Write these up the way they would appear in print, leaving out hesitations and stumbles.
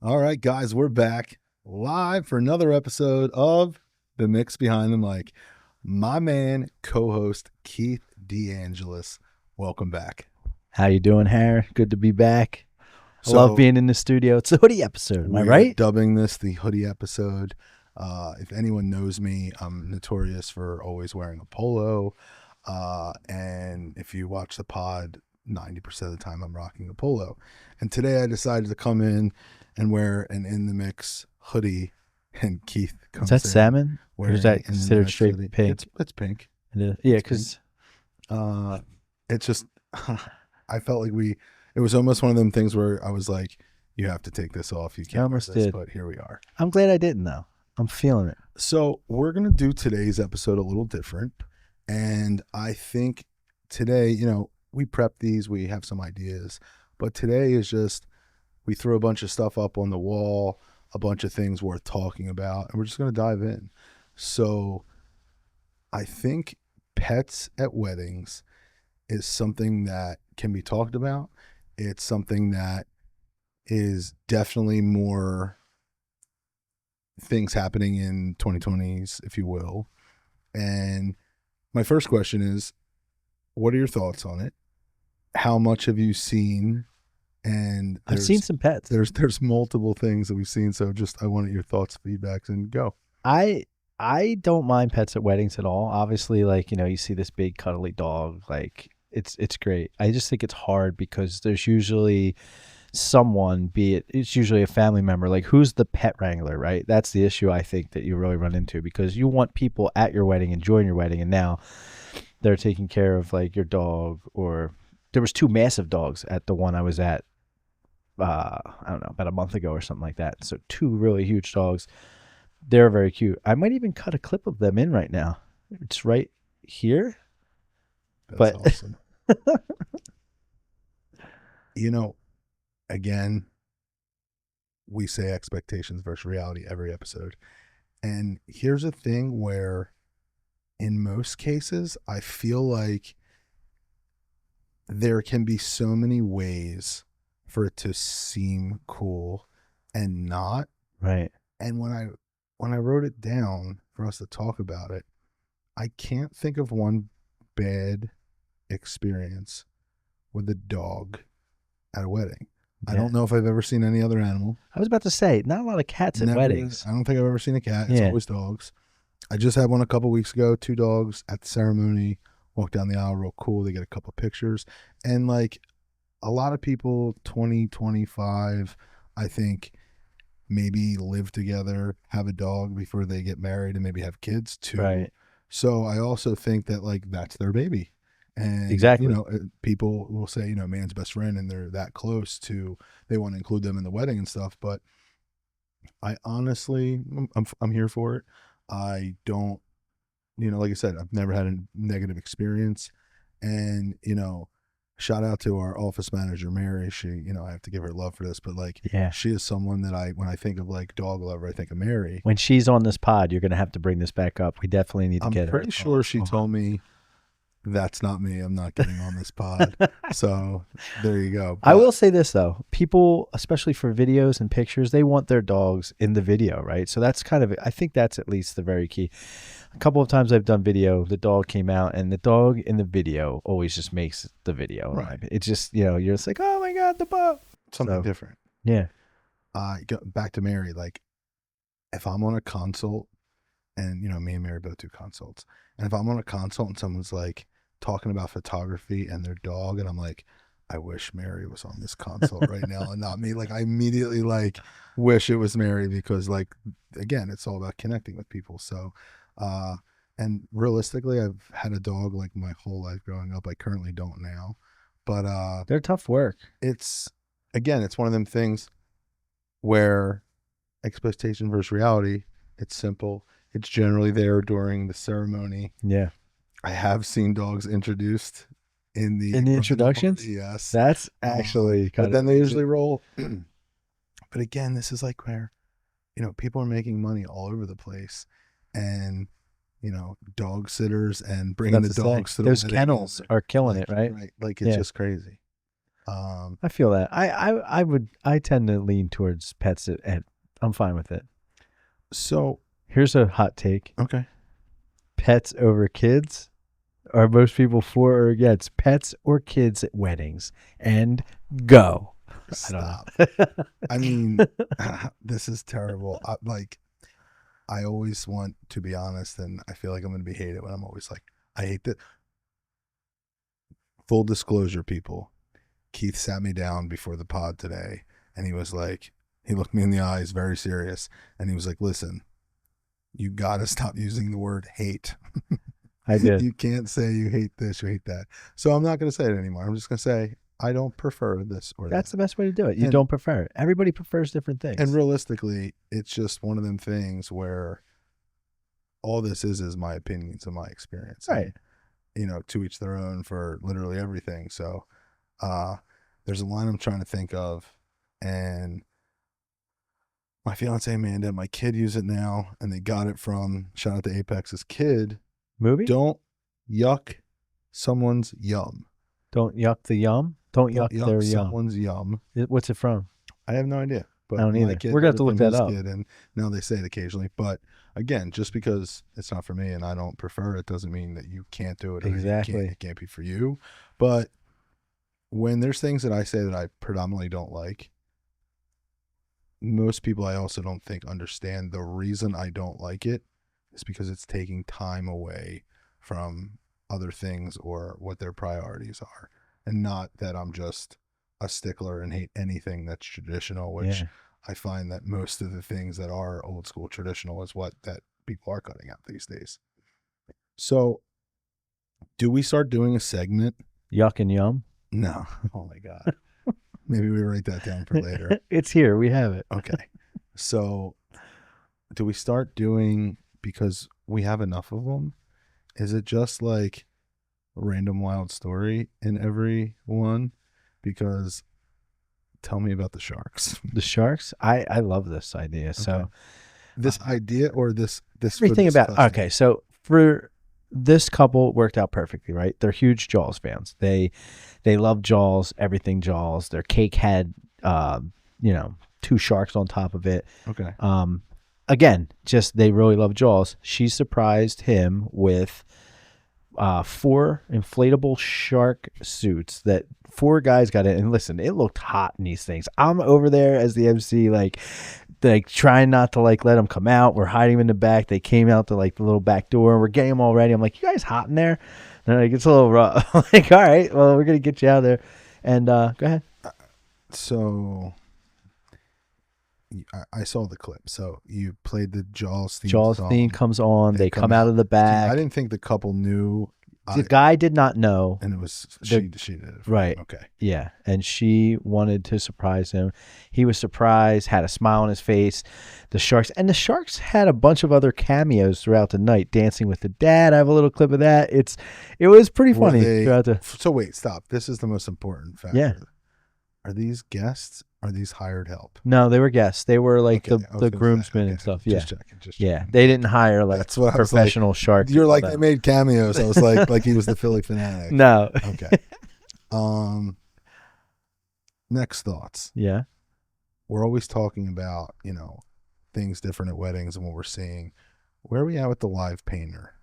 All right, guys, we're back live for another episode of The Mix Behind the Mic. My man, co-host Keith DeAngelis. Welcome back. How you doing, Harry? Good to be back. I love So being in the studio. It's a hoodie episode. Am I we're right? dubbing this the hoodie episode. If anyone knows me, I'm notorious for always wearing a polo. And if you watch the pod, 90% of the time I'm rocking a polo. And today I decided to come in and wear an In the Mix hoodie. And Keith comes Is that in salmon? Or wearing is that an In the considered Mix straight hoodie. pink? It's pink. It is. Yeah, It's because It's just, I felt like it was almost one of them things where I was like, you have to take this off. You can't wear almost this, did. but here we are. I'm glad I didn't, though. I'm feeling it. So we're going to do today's episode a little different. And I think today, we prep these, we have some ideas, but today is just, we threw a bunch of stuff up on the wall, a bunch of things worth talking about, and we're just going to dive in. So I think pets at weddings is something that can be talked about. It's something that is definitely more things happening in 2020s, if you will. And my first question is, what are your thoughts on it? How much have you seen? And I've seen some pets. There's multiple things that we've seen. So just I wanted your thoughts, feedbacks, and go. I don't mind pets at weddings at all. Obviously, you see this big cuddly dog, it's great. I just think it's hard because there's usually someone, it's usually a family member, like who's the pet wrangler, right? That's the issue I think that you really run into, because you want people at your wedding enjoying your wedding, and now they're taking care of like your dog. Or there was two massive dogs at the one I was at, I don't know, about a month ago or something like that. So two really huge dogs. They're very cute. I might even cut a clip of them in right now. It's right here. That's But awesome. Again, we say expectations versus reality every episode. And here's a thing where in most cases, I feel like there can be so many ways for it to seem cool and not. right. And when I wrote it down for us to talk about it, I can't think of one bad experience with a dog at a wedding. I don't know if I've ever seen any other animal. I was about to say, not a lot of cats at weddings. I don't think I've ever seen a cat. It's always dogs. I just had one a couple weeks ago, 2 dogs at the ceremony, walked down the aisle real cool. They get a couple pictures. And like a lot of people, 2025, I think maybe live together, have a dog before they get married, and maybe have kids too. Right. So I also think that like that's their baby. And, Exactly. people will say, man's best friend, and they're that close to, they want to include them in the wedding and stuff. But I honestly, I'm here for it. I don't, like I said, I've never had a negative experience. And, shout out to our office manager, Mary. She, I have to give her love for this, but like, she is someone that when I think of like dog lover, I think of Mary. When she's on this pod, you're going to have to bring this back up. We definitely need to get her. I'm pretty sure she told me, that's not me. I'm not getting on this pod. So there you go. I will say this though, people, especially for videos and pictures, they want their dogs in the video, right? So that's I think that's at least the very key. A couple of times I've done video, the dog came out, and the dog in the video always just makes the video. Right. It's just, you're just like, oh my God, the pup. Something different. Yeah. Go back to Mary. Like if I'm on a consult, and me and Mary both do consults, and if I'm on a consult and someone's like talking about photography and their dog, and I'm like, I wish Mary was on this consult right now and not me. Like I immediately like wish it was Mary, because like, again, it's all about connecting with people. So, and realistically, I've had a dog like my whole life growing up. I currently don't now, but they're tough work. It's one of them things where expectation versus reality, it's simple. It's generally there during the ceremony. Yeah. I have seen dogs introduced in the introductions. Yes. That's actually but then they usually roll. But again, this is like where, people are making money all over the place, and, dog sitters and bringing the dogs to those wedding. kennels are killing it, right? Right. Like it's just crazy. I feel that. I tend to lean towards pets at I'm fine with it. So Here's a hot take. okay, Pets over kids. Are most people for or against pets or kids at weddings? And go. stop. I don't know. I mean, this is terrible. I always want to be honest, and I feel like I'm going to be hated when I'm always like, I hate that. Full disclosure, people. Keith sat me down before the pod today, and he was like, he looked me in the eyes, very serious, and he was like, listen, you got to stop using the word hate. I did. You can't say you hate this, you hate that. So I'm not going to say it anymore. I'm just going to say, I don't prefer this or That's that. the best way to do it. You And- don't prefer it. Everybody prefers different things. And realistically, it's just one of them things where all this is my opinions and my experience. Right. And, to each their own for literally everything. So there's a line I'm trying to think of, and my fiance Amanda and my kid use it now, and they got it from, shout out to Apex's kid, Movie? don't yuck someone's yum. Don't yuck the yum. Don't yuck their yum. someone's yum. What's it from? I have no idea. But I don't my either. kid We're gonna have to heard it look from that his up. Kid, and now they say it occasionally. But again, just because it's not for me and I don't prefer it doesn't mean that you can't do it. Or Exactly. it can't be for you. But when there's things that I say that I predominantly don't like, most people I also don't think understand the reason I don't like it is because it's taking time away from other things or what their priorities are, and not that I'm just a stickler and hate anything that's traditional, which Yeah. I find that most of the things that are old school traditional is what that people are cutting out these days. So do we start doing a segment? Yuck and yum. No. Oh my God. Maybe we write that down for later. It's here. We have it. Okay. So do we start doing, because we have enough of them? Is it just like a random wild story in every one? Because tell me about the sharks. The sharks. I love this idea. So Okay. This idea or this everything for about discussion? okay. So for this couple worked out perfectly, right? They're huge Jaws fans. They love Jaws. Everything Jaws. Their cake had two sharks on top of it. Okay. Again, just they really love Jaws. She surprised him with 4 inflatable shark suits that 4 guys got in. And listen, it looked hot in these things. I'm over there as the MC, like trying not to let them come out. We're hiding them in the back. They came out to the little back door. We're getting them all ready. I'm like, you guys hot in there? And they're like, it's a little rough. I'm like, all right, well, we're gonna get you out of there. And go ahead. So I saw the clip. So you played the Jaws theme. Jaws song. theme comes on. They come out of the See, back. I didn't think the couple knew. The guy did not know. And it was she did it. Right. Okay. Yeah. And she wanted to surprise him. He was surprised, had a smile on his face. The Sharks had a bunch of other cameos throughout the night, dancing with the dad. I have a little clip of that. It was pretty funny throughout the. So wait, stop. This is the most important factor. Yeah. Are these guests? Are these hired help? No, they were guests. They were Okay, I was the gonna groomsmen say, and stuff. Just Yeah. checking. Yeah. They didn't hire That's what I was professional sharks. You're like, they made cameos. I was like he was the Philly fanatic. No. Okay. Next thoughts. Yeah. We're always talking about, things different at weddings and what we're seeing. Where are we at with the live painter?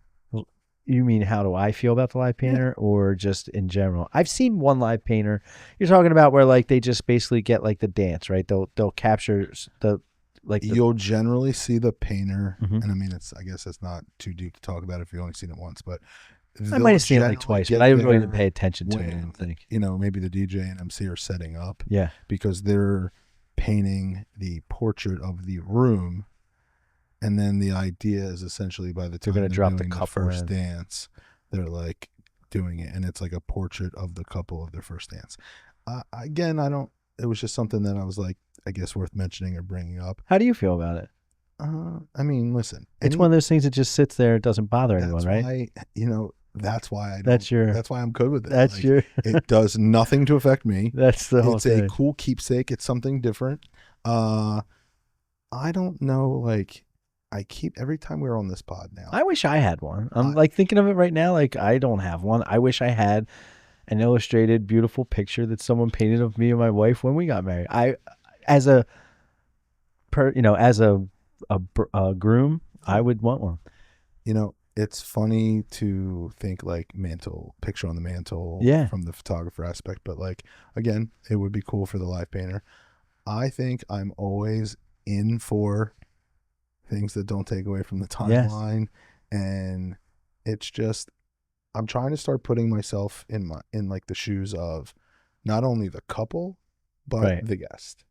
You mean how do I feel about the live painter or just in general? I've seen one live painter. You're talking about where they just basically get the dance, right? They'll capture You'll generally see the painter, Mhm. and I mean I guess it's not too deep to talk about if you've only seen it once, but I might have seen it twice, but I really didn't pay attention to it. I when, don't think. Maybe the DJ and MC are setting up Yeah. because they're painting the portrait of the room. And then the idea is essentially by the time They're gonna drop the doing couple first in. dance, they're doing it, and it's like a portrait of the couple of their first dance. Again, it was just something that I was I guess worth mentioning or bringing up. How do you feel about it? I mean, listen, It's one of those things that just sits there. It doesn't bother anyone, right? That's why That's why I'm good with it. That's your. It does nothing to affect me. That's the whole It's thing. a cool keepsake. It's something different. I don't know. I keep every time we're on this pod now. I wish I had one. I'm thinking of it right now. I don't have one. I wish I had an illustrated, beautiful picture that someone painted of me and my wife when we got married. As a as a groom, I would want one. You know, it's funny to think like picture on the mantle Yeah. from the photographer aspect, but like, again, it would be cool for the live painter. I think I'm always in for things that don't take away from the timeline. And it's just, I'm trying to start putting myself in like the shoes of not only the couple, but the guest.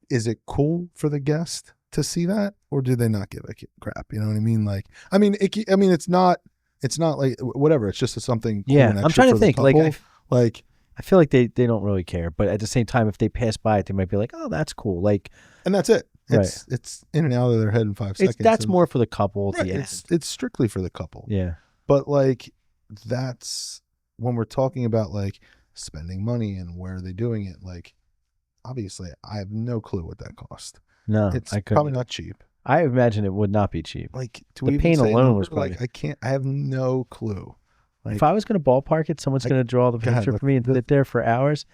Is it cool for the guest to see that, or do they not give a crap? You know what I mean? Like, it's not like whatever. It's just something cool and extra. I'm trying to think. Like, I feel like they don't really care, but at the same time, if they pass by it, they might be like, "Oh, that's cool." Like, and that's it. It's in and out of their head in 5 seconds. That's more for the couple. Right, it's strictly for the couple. Yeah. But like, that's when we're talking about like spending money and where are they doing it. Like, obviously, I have no clue what that cost. No, it's probably not cheap. I imagine it would not be cheap. Like, the paint alone was probably. Like, I have no clue. Like, if I was going to ballpark it, someone's going to draw the picture for me and sit there for hours.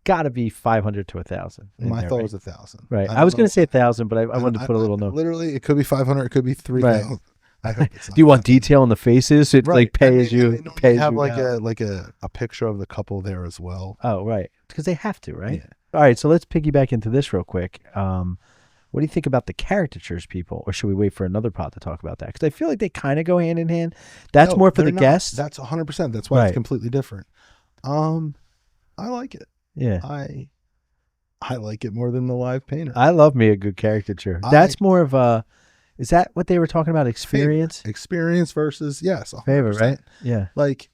Got to be 500 to 1,000. My thought was 1,000. Right. I was going to say 1,000, but I wanted to put a little note. Literally, it could be 500. It could be 3,000. Right. I hope it's not. Do you want detail in the faces? It's like pay as you pay. Have like a picture of the couple there as well. Oh, right. Because they have to, right? Yeah. All right. So let's piggyback into this real quick. What do you think about the caricatures people, or should we wait for another pod to talk about that? Because I feel like they kind of go hand in hand. That's more for the guests. That's 100%. That's why it's completely different. I like it. Yeah. I like it more than the live painter. I love me a good caricature. That's more of a. Is that what they were talking about? Experience? Experience versus, yes. 100%. Favorite, right? Yeah. Like,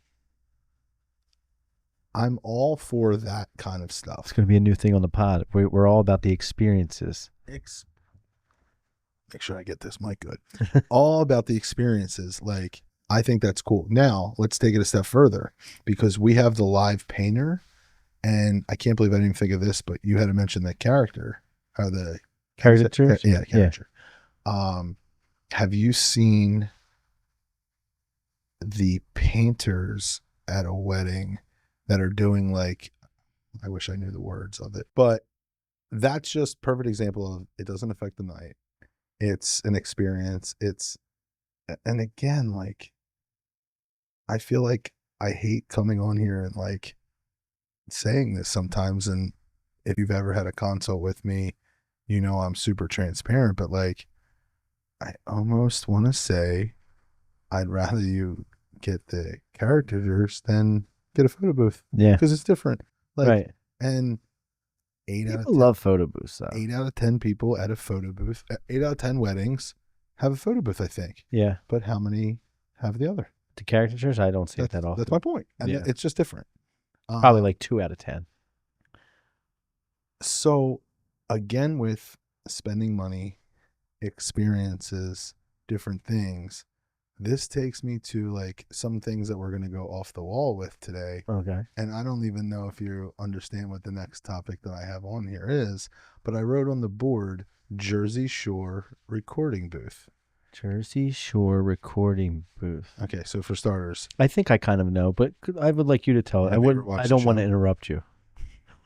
I'm all for that kind of stuff. It's going to be a new thing on the pod. We're all about the experiences. Make sure I get this mic good. All about the experiences. Like, I think that's cool. Now, let's take it a step further, because we have the live painter, and I can't believe I didn't even think of this, but you had to mention the character, or the caricature. Yeah, caricature. Have you seen the painters at a wedding that are doing, like, I wish I knew the words of it, but that's just perfect example of it doesn't affect the night. It's an experience. And again, like, I feel like I hate coming on here and like saying this sometimes. And if you've ever had a consult with me, you know, I'm super transparent, but like, I almost want to say I'd rather you get the caricatures than get a photo booth. Yeah. Because it's different. Like, right. And 8 out of 10 love photo booths, though. 8 out of 10 people at a photo booth, 8 out of 10 weddings have a photo booth, I think. Yeah. But how many have the other? The caricatures, I don't see it that often. That's my point. And it's just different. Probably like 2 out of 10. So, again, with spending money, experiences, different things, this takes me to like some things that we're going to go off the wall with today. Okay. And I don't even know if you understand what the next topic that I have on here is, but I wrote on the board Jersey Shore recording booth. Jersey Shore recording booth. Okay, so for starters, I think I kind of know, but I would like you to tell. I don't want to interrupt you.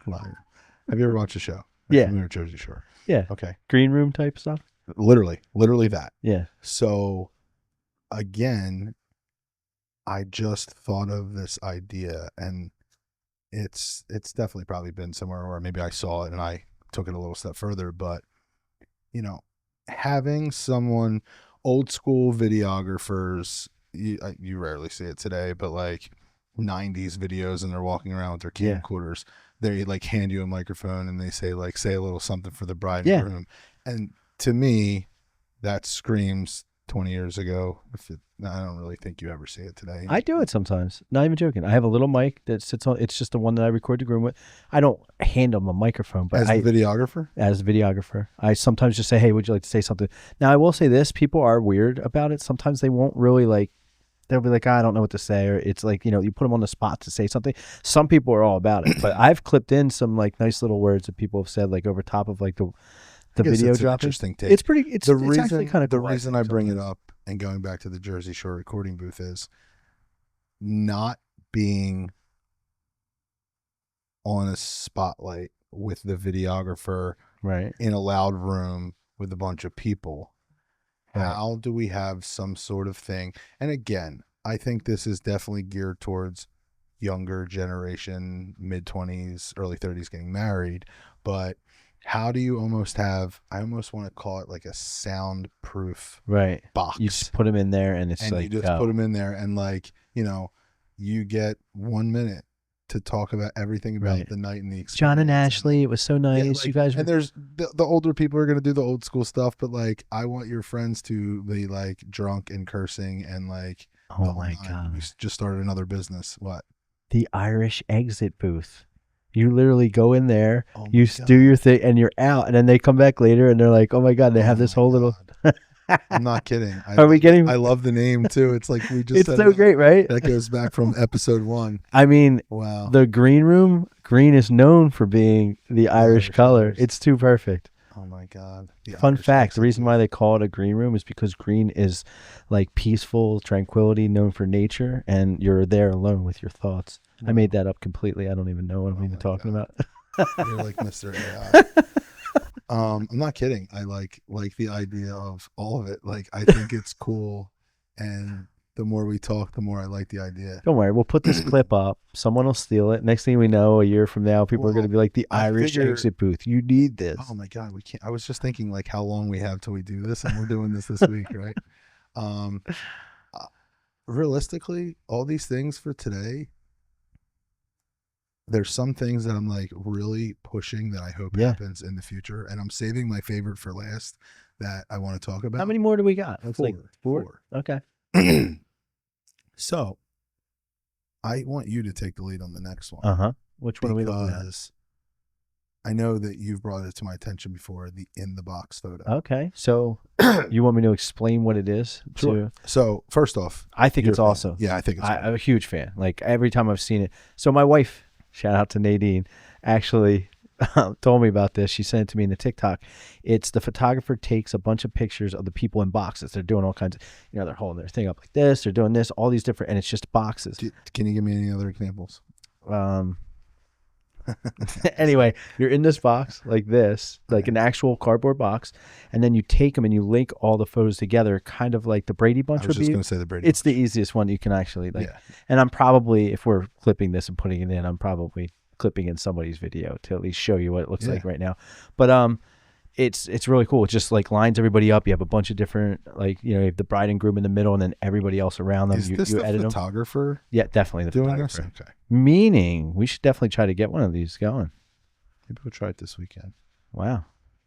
Liar. Have you ever watched a show? Yeah. Jersey Shore. Yeah. Okay. Green room type stuff. Literally that. Yeah. So, again, I just thought of this idea, and it's definitely probably been somewhere where maybe I saw it and I took it a little step further, but you know, having someone, old school videographers, you rarely see it today, but like 90s videos, and they're walking around with their camcorders, they like hand you a microphone and they say like, say a little something for the bride and groom. And to me, that screams 20 years ago. I don't really think you ever see it today. I do it sometimes. Not even joking. I have a little mic that sits on. It's just the one that I record the groom with. I don't hand them a microphone, but as a videographer. As a videographer, I sometimes just say, "Hey, would you like to say something?" Now, I will say this: people are weird about it. Sometimes they won't really like. They'll be like, I don't know what to say, or it's like, you know, you put them on the spot to say something. Some people are all about it, but I've clipped in some like nice little words that people have said, like over top of like the video dropping. Interesting take. It's pretty. It's actually kind of cool. The reason I bring it up and going back to the Jersey Shore recording booth is not being on a spotlight with the videographer Right. in a loud room with a bunch of people. Right. How do we have some sort of thing? And again, I think this is definitely geared towards younger generation, mid-20s, early 30s getting married. But how do you almost have, I almost want to call it like a soundproof Right. box. You just put them in there and it's and like, you just go. put them in there and like, you get 1 minute to talk about everything about Right. the night and the experience. John and Ashley, it was so nice. Yeah, like, you guys were. and there's the older people are going to do the old school stuff, but like I want your friends to be like drunk and cursing and like, Oh my God. we just started another business. What? The Irish exit booth. You literally go in there, Oh my you God. do your thing, and you're out. And then they come back later, and they're like, "Oh my God, they have Oh this my whole little." God. I'm not kidding. Are we getting? I love the name too. It's like we just. It's said so great, right? That goes back from episode 1. I mean, Wow. the green room. Green is known for being the Irish color. colors. It's too perfect. Oh my God. The Fun Irish fact: the exit reason booth. why they call it a green room is because green is like peaceful, tranquility, known for nature, and you're there alone with your thoughts. I made that up completely. I don't even know what I'm Oh even my talking God. about. You're like Mr. AI. I'm not kidding. I like the idea of all of it. Like I think it's cool, and the more we talk, the more I like the idea. Don't worry, we'll put this clip up. Someone will steal it. Next thing we know, a year from now, people are going to be like, the I Irish figure- exit booth. You need this. Oh my God, we can't. I was just thinking like how long we have till we do this, and we're doing this week, right? Realistically, all these things for today. There's some things that I'm like really pushing that I hope happens in the future, and I'm saving my favorite for last that I want to talk about. How many more do we got? It's like Four. Okay. So, I want you to take the lead on the next one. Which one are we looking at? Because I know that you've brought it to my attention before, the in the box photo. Okay. So, you want me to explain what it is? Sure. So, first off, I think you're it's a fan. awesome. Yeah, I think it's I'm a huge fan. Like every time I've seen it. So, my wife, shout out to Nadine, actually told me about this. She sent it to me in the TikTok. It's the photographer takes a bunch of pictures of the people in boxes. They're doing all kinds of, they're holding their thing up like this. They're doing this, all these different, and it's just boxes. Can you give me any other examples? Anyway, you're in this box like this, like an actual cardboard box, and then you take them and you link all the photos together, kind of like the Brady Bunch I was would just be. going to say the Brady It's the easiest one you can actually like. Yeah. And I'm probably, if we're clipping this and putting it in, I'm probably clipping in somebody's video to at least show you what it looks like right now. But it's really cool. It just like lines everybody up. You have a bunch of different, like, you have the bride and groom in the middle and then everybody else around them. Is you this the edit them. photographer? Yeah, definitely the doing this? photographer. Okay. Meaning we should definitely try to get one of these going. Maybe we'll try it this weekend. Wow.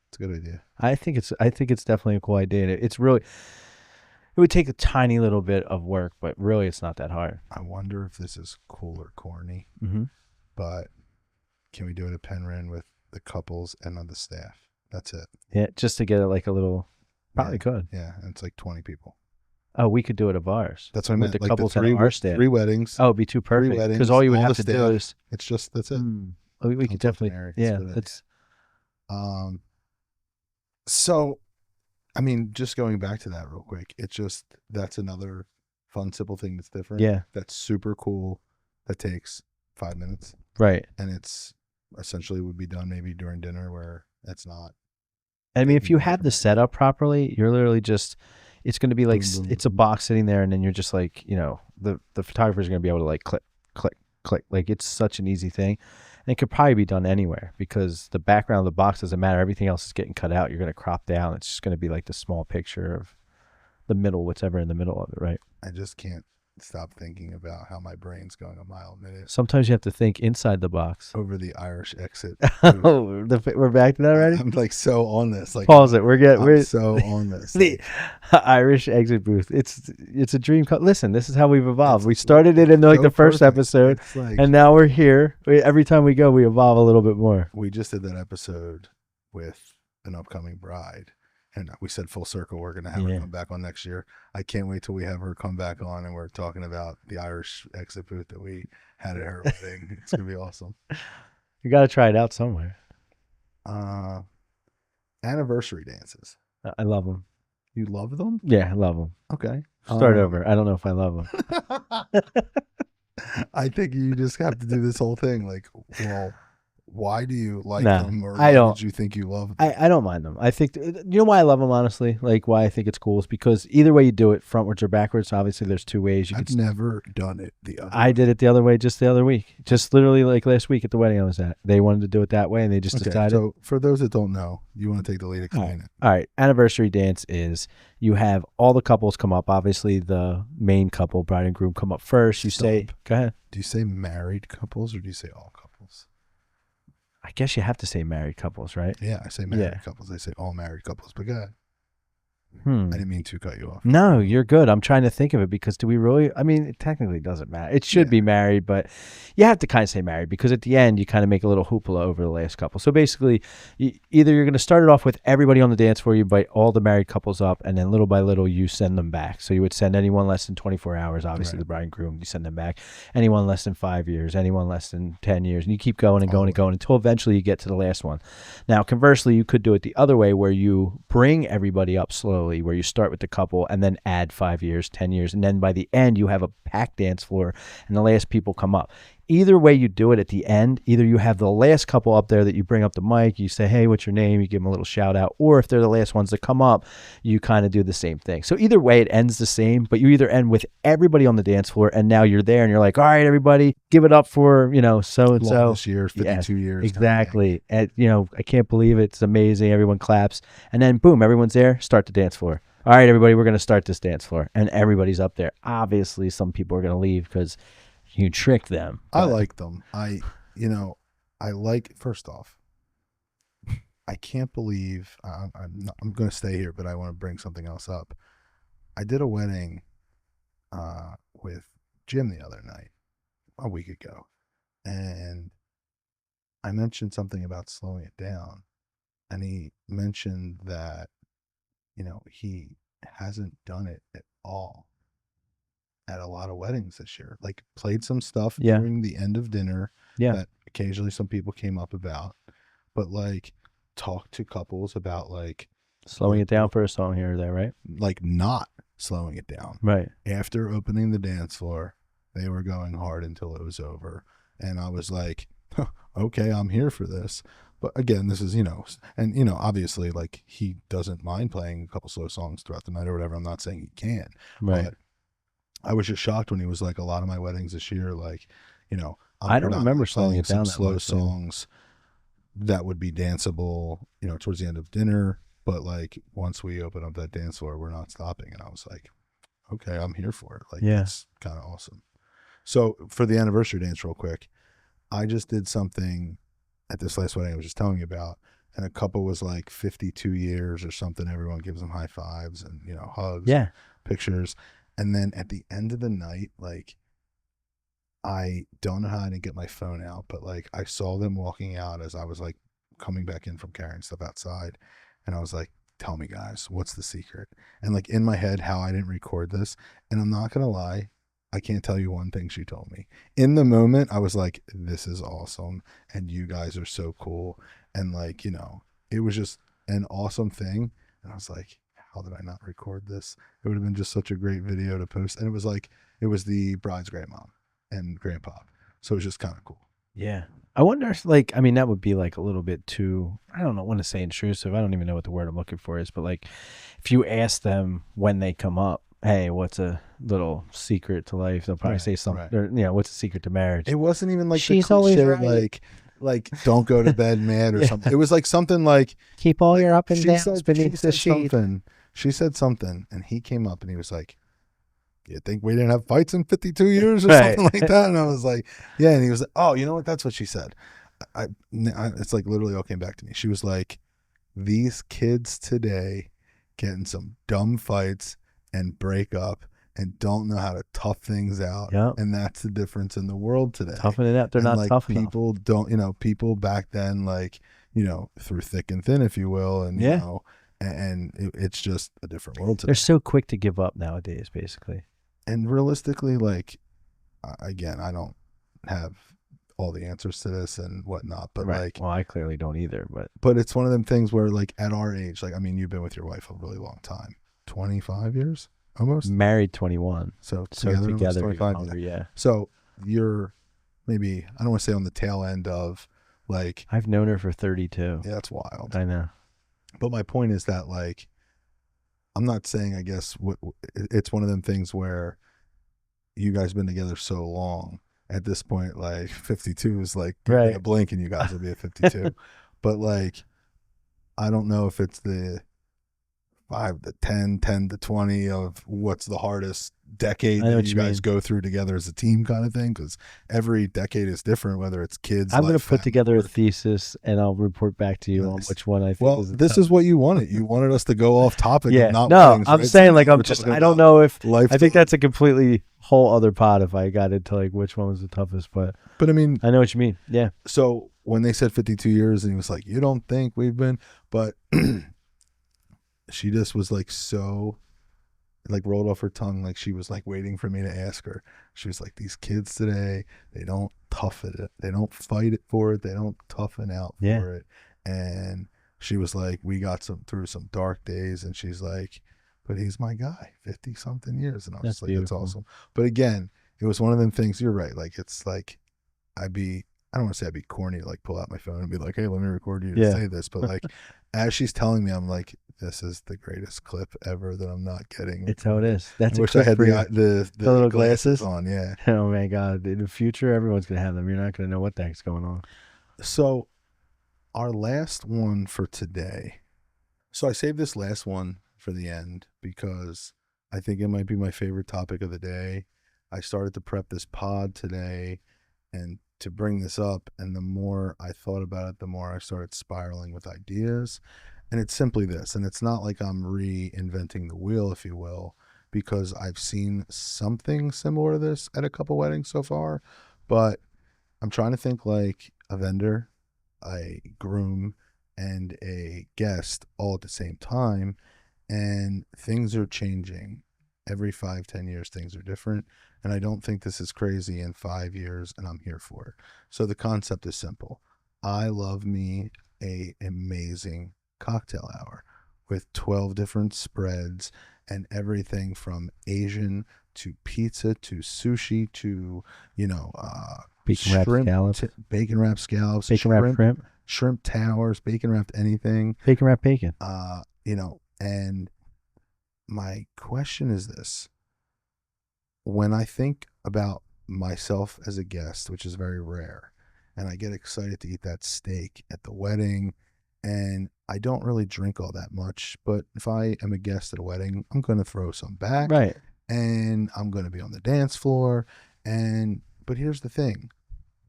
It's a good idea. I think it's definitely a cool idea. It's really, it would take a tiny little bit of work, but really it's not that hard. I wonder if this is cool or corny, Mm-hmm. but can we do it at Penryn with the couples and on the staff? That's it. Yeah, just to get it like a little, probably could. Yeah, and it's like 20 people. Oh, we could do it of ours. That's what I with meant. the Like couples three, and our staff. 3 weddings. Oh, it'd be too perfect. weddings, Because all you would all have the to do staff. is, It's just, that's it. we could Comes up definitely, in Eric. yeah, That's what it that's, So, I mean, just going back to that real quick, it's just, that's another fun, simple thing that's different. yeah, That's super cool. That takes 5 minutes. right. And it's essentially would be done maybe during dinner where it's not. I mean, if you Yeah. have the setup properly, you're literally just, it's going to be like, Boom, boom, it's a boom. box sitting there, and then you're just like, the photographer's going to be able to like click, click, click. Like it's such an easy thing. And it could probably be done anywhere because the background of the box doesn't matter. Everything else is getting cut out. You're going to crop down. It's just going to be like the small picture of the middle, whatever in the middle of it, right? I just can't stop thinking about how my brain's going a mile a minute Sometimes you have to think inside the box. over the Irish exit. Oh, we're back to that already? I'm like so on this. Like Pause it. We're so on this. the Irish exit booth. It's a dream. Listen, this is how we've evolved. We started it in like so the first perfect. episode, It's like, and now we're here. Every time we go, we evolve a little bit more. we just did that episode with an upcoming bride, and we said full circle we're gonna have her come back on next year. I can't wait till we have her come back on and we're talking about the Irish exit booth that we had at her wedding. It's gonna be awesome. You got to try it out somewhere. Anniversary dances. I love them. You love them? Yeah, I love them. Okay. Start over. I don't know if I love them. I think you just have to do this whole thing. Like, well, why do you like Nah, them, or I why don't. did you think you loved them? I don't mind them. I think you know why I love them, honestly. Like why I think it's cool is because either way you do it, frontwards or backwards. Obviously, there's two ways you I've could. never done it the other I way. did it the other way just the other week, just literally like last week at the wedding I was at. They wanted to do it that way, and they just Okay, decided. so for those that don't know, you want to take the lead, All right. explain it. All right. Anniversary dance is you have all the couples come up. Obviously, the main couple, bride and groom, come up first. You say, Stop. go ahead. Do you say married couples or do you say all couples? I guess you have to say married couples, right? Yeah, I say married Yeah. couples. I say all married couples, but go ahead. Hmm. I didn't mean to cut you off. No, you're good. I'm trying to think of it because do we really? I mean, it technically doesn't matter. It should Yeah. be married, but you have to kind of say married because at the end you kind of make a little hoopla over the last couple. So basically, either you're going to start it off with everybody on the dance floor, you invite all the married couples up, and then little by little you send them back. So you would send anyone less than 24 hours, obviously Right. the bride and groom, you send them back. Anyone less than 5 years, anyone less than 10 years, and you keep going and going and going until eventually you get to the last one. Now, conversely, you could do it the other way where you bring everybody up slowly, where you start with the couple and then add 5 years, 10 years, and then by the end you have a packed dance floor and the last people come up. Either way you do it at the end, either you have the last couple up there that you bring up the mic, you say, hey, what's your name? You give them a little shout out. Or if they're the last ones that come up, you kind of do the same thing. So either way, it ends the same, but you either end with everybody on the dance floor and now you're there and you're like, all right, everybody, give it up for, so-and-so. Longest year, 52 years. Exactly. And, I can't believe it. It's amazing. Everyone claps. And then, boom, everyone's there. Start the dance floor. All right, everybody, we're going to start this dance floor. And everybody's up there. Obviously, some people are going to leave because you tricked them. I like them. First off, I can't believe I'm going to stay here, but I want to bring something else up. I did a wedding with Jim the other night, a week ago, and I mentioned something about slowing it down, and he mentioned that, he hasn't done it at all at a lot of weddings this year. Like played some stuff during the end of dinner that occasionally some people came up about, but like talked to couples about like slowing it down for a song here or there, right? Like not slowing it down. Right. After opening the dance floor, they were going hard until it was over. And I was like, okay, I'm here for this. But again, this is, and, obviously, like, he doesn't mind playing a couple slow songs throughout the night or whatever. I'm not saying he can't. Right. But I was just shocked when he was like, a lot of my weddings this year, like, I don't remember slowing it down some slow that songs that would be danceable, towards the end of dinner. But, like, once we open up that dance floor, we're not stopping. And I was like, okay, I'm here for it. Like, it's kind of awesome. So, for the anniversary dance, real quick, I just did something at this last wedding I was just telling you about, and a couple was like 52 years or something. Everyone gives them high fives and, hugs, pictures. And then at the end of the night, like, I don't know how I didn't get my phone out, but like I saw them walking out as I was like coming back in from carrying stuff outside. And I was like, tell me guys, what's the secret? And like in my head, how I didn't record this. And I'm not going to lie, I can't tell you one thing she told me. In the moment, I was like, this is awesome. And you guys are so cool. And like, it was just an awesome thing. And I was like, how did I not record this? It would have been just such a great video to post. And it was the bride's grandmom and grandpa. So it was just kind of cool. Yeah. I wonder if that would be like a little bit too, I don't know, I want to say intrusive. I don't even know what the word I'm looking for is, but like if you ask them when they come up, hey, what's a little secret to life? They'll probably say something. Right. What's a secret to marriage? It wasn't even like she's the cliche, always right. like don't go to bed mad or something. It was like something like keep all your up and downs beneath the sheet. She said something, and he came up and he was like, "You think we didn't have fights in 52 years or something like that?" And I was like, "Yeah." And he was like, "Oh, you know what? That's what she said." It's like literally all came back to me. She was like, "These kids today get in some dumb fights and break up and don't know how to tough things out." Yep. And that's the difference in the world today. Toughing it out. They're not like, tough people enough. don't, people back then, like, through thick and thin, if you will. And, it's just a different world today. They're so quick to give up nowadays, basically. And realistically, like, again, I don't have all the answers to this and whatnot, but like, well, I clearly don't either, but it's one of them things where like at our age, like, I mean, you've been with your wife a really long time, 25 years almost, married 21. So together 25. Longer, yeah. So you're maybe, I don't want to say on the tail end of Like, I've known her for 32. yeah, that's wild. I know. But my point is that, like, I'm not saying, I guess, it's one of them things where you guys been together so long. At this point, like, 52 is like, Right. in a blink and you guys will be at 52. But, like, I don't know if it's the 5 to 10, 10 to 20 of what's the hardest decade that you guys go through together as a team kind of thing, because every decade is different, whether it's kids. I'm going to put together a thesis and I'll report back to you on which one I think is the this is what you wanted. You wanted us to go off topic. Yeah. And not no, weddings, I'm right? saying, So like, I don't know if, I think that's a completely whole other pod if I got into, like, which one was the toughest, but I mean, I know what you mean. Yeah. So when they said 52 years and he was like, you don't think we've been, but she just was like, so, like, rolled off her tongue, like she was like waiting for me to ask her. She was like, these kids today, they don't toughen it, they don't fight it for it, they don't toughen out for it. And she was like, we got through some dark days, and she's like, but he's my guy, 50 something years. And I was like, that's awesome. But again, it was one of them things, you're right, like, it's like, I don't want to say I'd be corny to, like, pull out my phone and be like, hey, let me record you to say this, but, like, as she's telling me, I'm like, this is the greatest clip ever that I'm not getting. It's how it is. That's I wish I had the little glasses on. Yeah. Oh my God. In the future, everyone's going to have them. You're not going to know what the heck's going on. So our last one for today. So I saved this last one for the end because I think it might be my favorite topic of the day. I started to prep this pod today and to bring this up, and the more I thought about it, the more I started spiraling with ideas. And it's simply this, and it's not like I'm reinventing the wheel, if you will, because I've seen something similar to this at a couple weddings so far, but I'm trying to think like a vendor, a groom, and a guest all at the same time, and things are changing. Every 5-10 years, things are different, and I don't think this is crazy in 5 years, and I'm here for it. So the concept is simple. I love me a amazing cocktail hour with 12 different spreads and everything from Asian to pizza to sushi to, bacon wrapped scallops, bacon wrapped scallops, bacon wrapped shrimp, shrimp towers, bacon wrapped anything, bacon wrapped bacon. And my question is this: when I think about myself as a guest, which is very rare, and I get excited to eat that steak at the wedding, and I don't really drink all that much, but if I am a guest at a wedding, I'm going to throw some back, right? And I'm going to be on the dance floor. But here's the thing.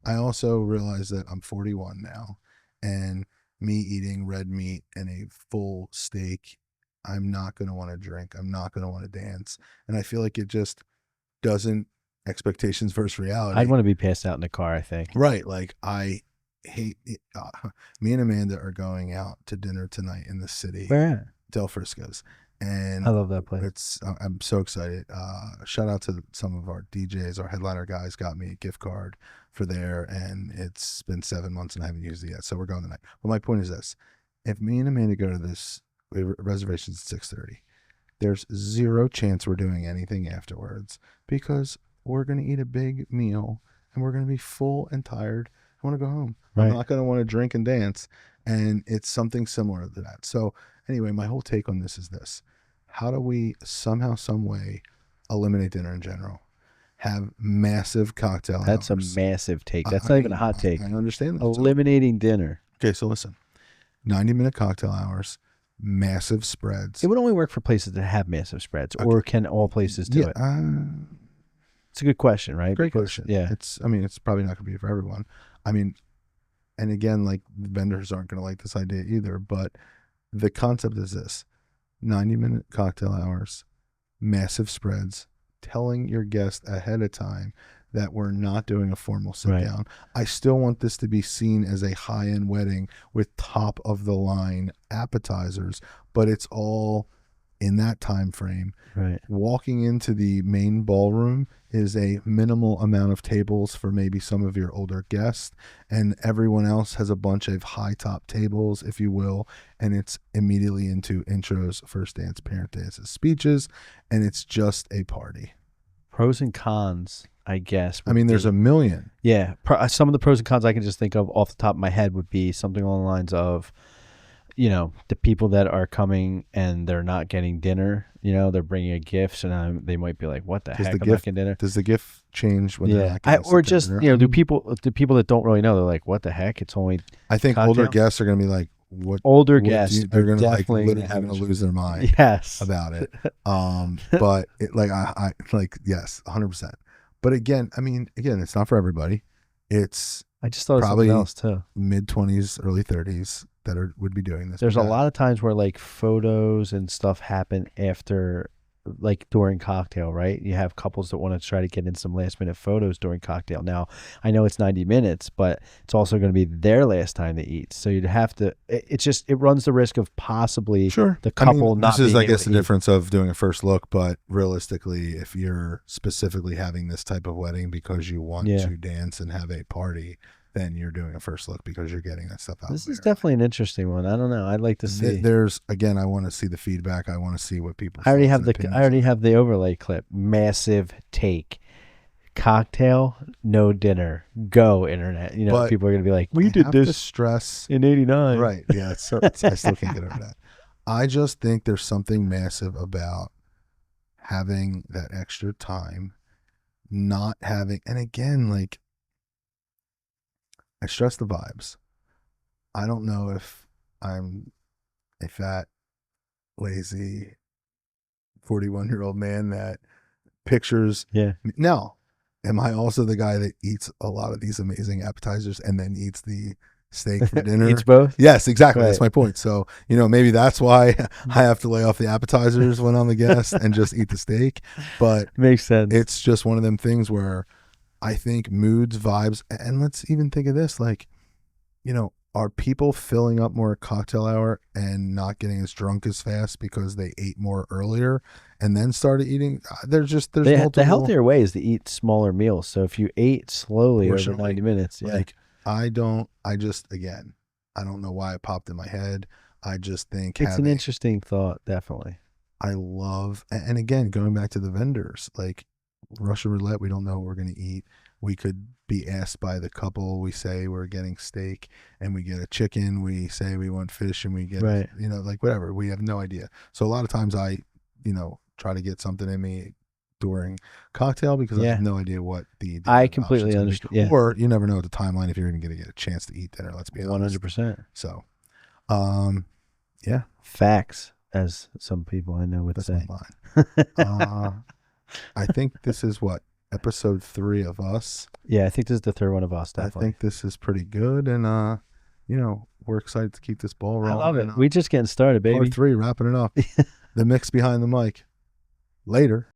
I also realize that I'm 41 now, and me eating red meat and a full steak, I'm not going to want to drink. I'm not going to want to dance. And I feel like it just doesn't, expectations versus reality. I'd want to be passed out in the car, I think. Right. Like, I hate it. Me and Amanda are going out to dinner tonight in the city. Where at? Del Frisco's. And I love that place. I'm so excited. Shout out to some of our DJs. Our headliner guys got me a gift card for there, and it's been 7 months and I haven't used it yet. So we're going tonight. But my point is this: if me and Amanda go to this, reservations at 6:30, there's zero chance we're doing anything afterwards because we're going to eat a big meal and we're going to be full and tired. I want to go home. Right. I'm not going to want to drink and dance. And it's something similar to that. So anyway, my whole take on this is this: how do we somehow, some way eliminate dinner in general? Have massive cocktail hours. That's a massive take. That's not even a hot take. I understand that. Eliminating dinner. Okay, so listen. 90-minute cocktail hours, massive spreads. It would only work for places that have massive spreads, or can all places do it? It's a good question, right? Great question. Yeah. It's probably not going to be for everyone. And again, like, the vendors aren't going to like this idea either, but the concept is this: 90-minute cocktail hours, massive spreads, telling your guest ahead of time that we're not doing a formal sit down. I still want this to be seen as a high-end wedding with top of the line appetizers, but it's all in that time frame. Right. Walking into the main ballroom is a minimal amount of tables for maybe some of your older guests, and everyone else has a bunch of high top tables, if you will, and it's immediately into intros, first dance, parent dances, speeches, and it's just a party. Pros and cons, I guess. I mean, there's a million. Yeah. Some of the pros and cons I can just think of off the top of my head would be something along the lines of, the people that are coming and they're not getting dinner, they're bringing gifts, and they might be like, what the heck, I'm not getting dinner. Does the gift change when they're not getting or just, dinner? do people that don't really know, they're like, what the heck? It's only I think cocktail? Older guests are going to be like, guests, they're going to definitely literally going to lose their mind about it. But I yes, 100%. But again, it's not for everybody. It's I just thought probably something else too. Mid-20s, early 30s that would be doing this. There's a lot of times where like photos and stuff happen after, like during cocktail, right? You have couples that want to try to get in some last minute photos during cocktail. Now, I know it's 90 minutes, but it's also going to be their last time to eat. So you'd have to, it runs the risk of possibly the couple not being able to eat. This is, I guess, the difference of doing a first look, but realistically, if you're specifically having this type of wedding because you want to dance and have a party, then you're doing a first look because you're getting that stuff out. This is definitely an interesting one. I don't know. I'd like to see. I want to see the feedback. I want to see what people. I already have the overlay clip. Massive take. Cocktail, no dinner. Go internet. But people are gonna be like, we did this to stress in '89. Right. Yeah. I still can't get over that. I just think there's something massive about having that extra time, not having, and again, like, I stress the vibes. I don't know if I'm a fat, lazy 41-year-old man that pictures. Yeah. Now, am I also the guy that eats a lot of these amazing appetizers and then eats the steak for dinner? Eats both? Yes, exactly. Right. That's my point. So, maybe that's why I have to lay off the appetizers when I'm the guest and just eat the steak. But makes sense. It's just one of them things where I think moods, vibes, and let's even think of this, like, are people filling up more cocktail hour and not getting as drunk as fast because they ate more earlier and then started eating? There's multiple. The healthier way is to eat smaller meals. So if you ate slowly over 90 minutes, I don't know why it popped in my head. I just think it's an interesting thought. Definitely. I love, and again, going back to the vendors, like, Russian roulette, we don't know what we're going to eat. We could be asked by the couple, we say we're getting steak and we get a chicken, we say we want fish and we get whatever, we have no idea. So a lot of times I try to get something in me during cocktail because I have no idea what the I completely understand. Or you never know the timeline if you're even going to get a chance to eat dinner, let's be honest. 100%. So facts, as some people I know would say. I think this is episode 3 of us. Yeah, I think this is the third one of us. Definitely. I think this is pretty good, and we're excited to keep this ball rolling. I love it. We just getting started, baby. Part 3, wrapping it up. The mix behind the mic. Later.